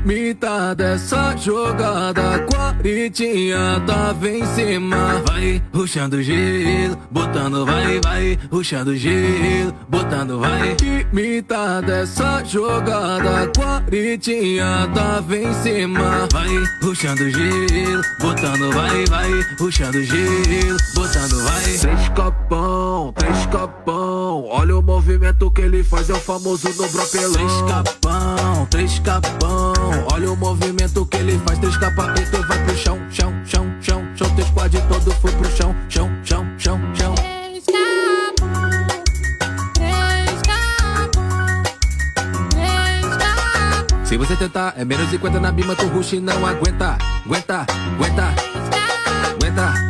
imita dessa jogada. Quaritinha tava em cima. Vai rushando gelo, botando vai rushando gelo, botando vai. Imita dessa jogada. Quaritinha tava em cima. Vai rushando gelo, botando vai rushando gelo, botando vai. Três capão, olha o movimento que ele faz, é o famoso no bropelão. Três capão, olha o movimento que ele faz. Três capa e tu vai pro chão, chão, chão, chão, chão. Teu squad todo foi pro chão, chão, chão, chão, chão. Se você tentar, é menos 50 na bima, tu rush e não aguenta, aguenta, aguenta, aguenta.